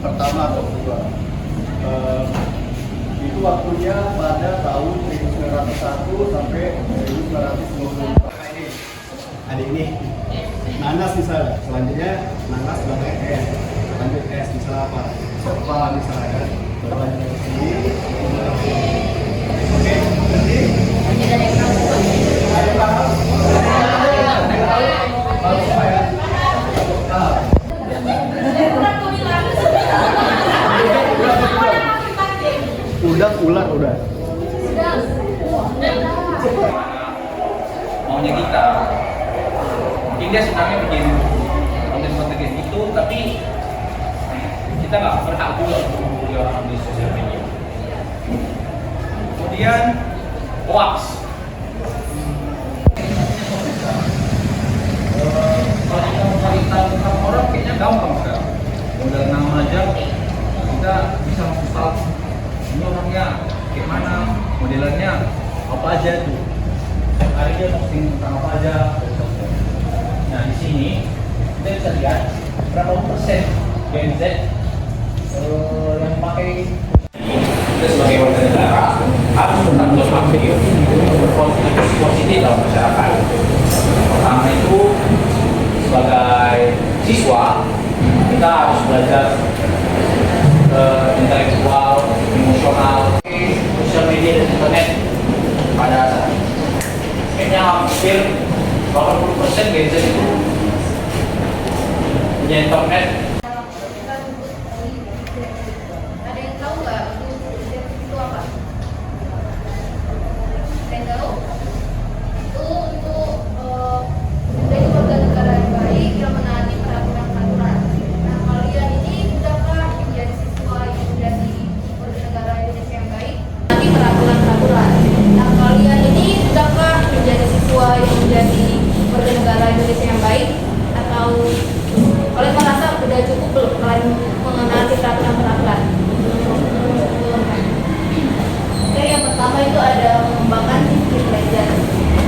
pertama atau kedua. Itu waktunya pada tahun 1901 sampai 1954. Ini ada ini nanas misalnya, selanjutnya nanas sebagai es, lanjut es misalnya apa? Sopa misalnya kan, berlanjut ke sini. Oke, berarti ada paham? Bagus Pak ya? Ular udah. Maunya kita, mungkin dia sebenarnya bikin konten-konten kayak gitu, tapi kita nggak berhak juga untuk membuli orang di sosial media. Kemudian hoax. Kalau kita mau cari tahu tentang orang, kayaknya gampang kan. Modal nama aja kita bisa tahu ini orangnya kayak mana, modelannya apa aja tuh. Setiap hari dia posting tentang apa aja. Nah di sini kita bisa lihat berapa persen Gen Z yang pakai. Kita sebagai warga negara harus menanggung aktif berkontribusi positif dalam masyarakat. Pertama itu sebagai siswa kita harus belajar intelektual, emosional, sosial media dan internet pada saat ini. Kayaknya hampir 80% Gen Z itu punya internet. Ada yang tahu nggak itu apa? Ada yang tahu? Itu menjadi warga negara yang baik yang menaati peraturan-peraturan. Nah, kalian ini sudahkah menjadi siswa yang menjadi warga negara Indonesia yang baik? Menaati peraturan-peraturan. Nah, kalian ini sudahkah menjadi siswa yang menjadi warga negara Indonesia yang baik? Atau kalian merasa sudah cukup belum kalian mengenali peraturan-peraturan? Oke, yang pertama itu ada mengembangkan civic belajar.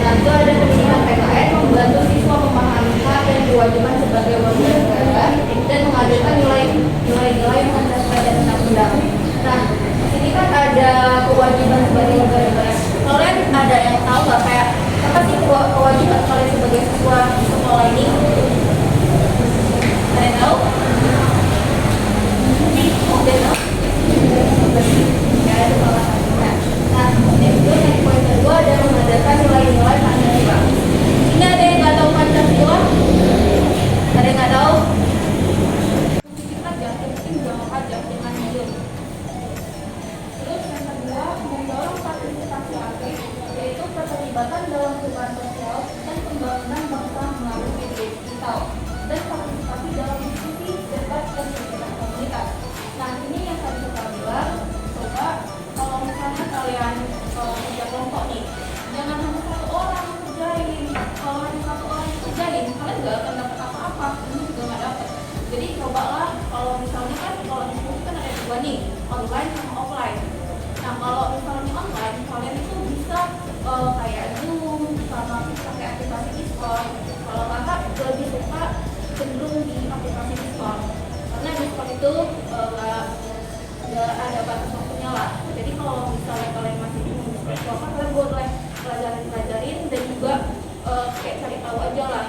Nah, itu ada pendidikan PKN membantu siswa memahami hak dan kewajiban sebagai warga negara dan menghadirkan nilai-nilai Pancasila dan undang-undang. Nah, ini kan ada kewajiban sebagai warga negara. Kalian ada yang tahu nggak kayak apa sih kewajiban kalian sebagai siswa sekolah ini? Ada yang tahu? Ada yang tahu? Ya, itu salah satunya. Nah, kemudian itu yang poin kedua ada mengadakan nilai-nilai Pancasila. Ini ada yang nggak tahu Pancasila? Ada yang nggak tahu? Kita jangan tinggal aja dengan hidup. Terus yang kedua mendorong partisipasi aktif, yaitu keterlibatan dalam kehidupan sosial dan pembangunan bangsa melalui media digital dan partisipasi dalam diskusi, debat dan kegiatan komunitas. Nah, ini yang tadi kita bilang, coba kalau misalnya kalian kerja kelompok nih, jangan hanya satu orang yang kerjain. Kalau hanya satu orang yang kerjain, kalian nggak akan dapat apa-apa, ini juga nggak dapat. Jadi cobalah kalau misalnya kan kalau diskusi kan ada dua nih, online sama offline. Nah, kalau misalnya online, kalian itu bisa kayak Zoom sama pakai aplikasi Discord. Kalau kakak lebih suka cenderung di aplikasi Discord, karena Discord itu nggak ada batas waktunya lah. Jadi kalau misalnya kalian masih bingung Discord itu apa, kalian boleh pelajarin dan juga kayak cari tahu aja lah.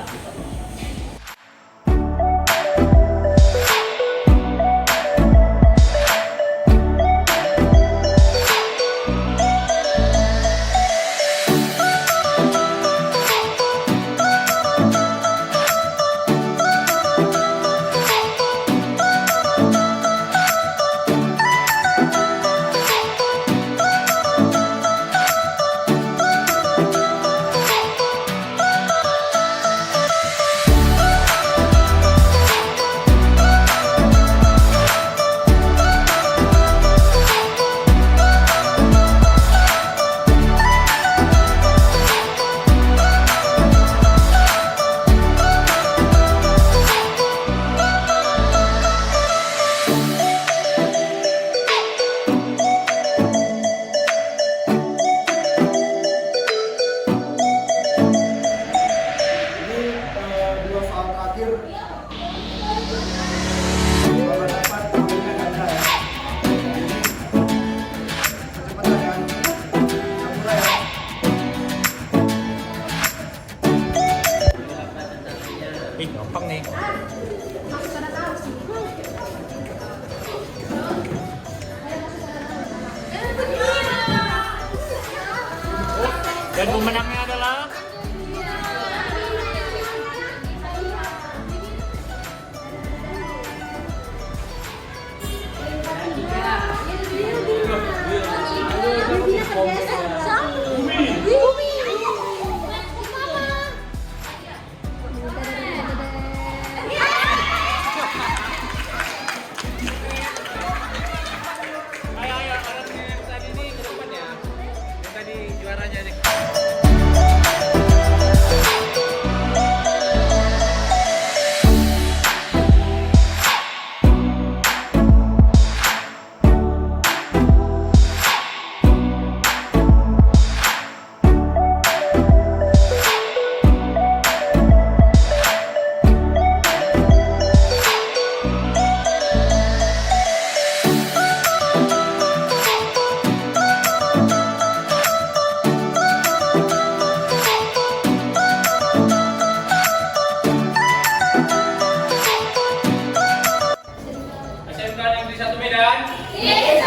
Dan pemenangnya adalah ayo orangnya yang tadi nih ke depan ya. Yang tadi juaranya nih. SMK Negeri 1 Medan. Ini